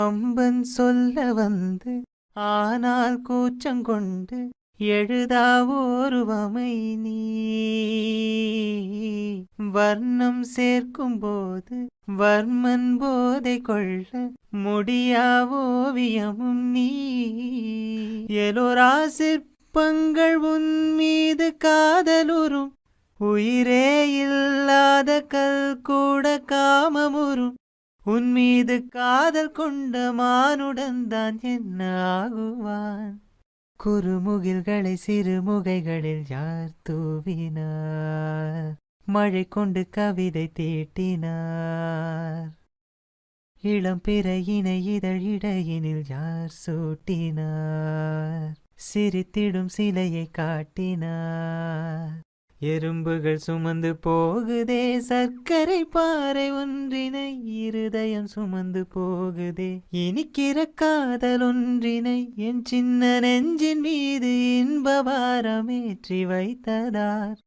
Amphan சொல்ல வந்து ஆனால் கூச்சங்கொண்டு எழுதா ஓருவமை நீ வர்ணம் சேர்க்கும் போது வர்மன் போதை கொள்ள முடியா ஓவியமும் நீ எலோரா சிற்பங்கள் உன் மீது காதலுறும் உயிரே இல்லாத கல் கூட காமமுறும் உன் மீது காதல் கொண்ட மானுடன் தான் என்ன ஆகுவான் குறுமுகில்களை சிறுமுகைகளில் யார் தூவினார் மழை கொண்டு கவிதை தீட்டினார் இளம் பிறையினை இதழிடையினில் யார் சூட்டினார் சிரித்திடும் சிலையை காட்டினார் எறும்புகள் சுமந்து போகுதே சர்க்கரை பாறை ஒன்றினை இருதயம் சுமந்து போகுதே இனிக்கிற காதல் ஒன்றினை என் சின்ன நெஞ்சின் மீது இன்பபாரமேற்றி வைத்ததார்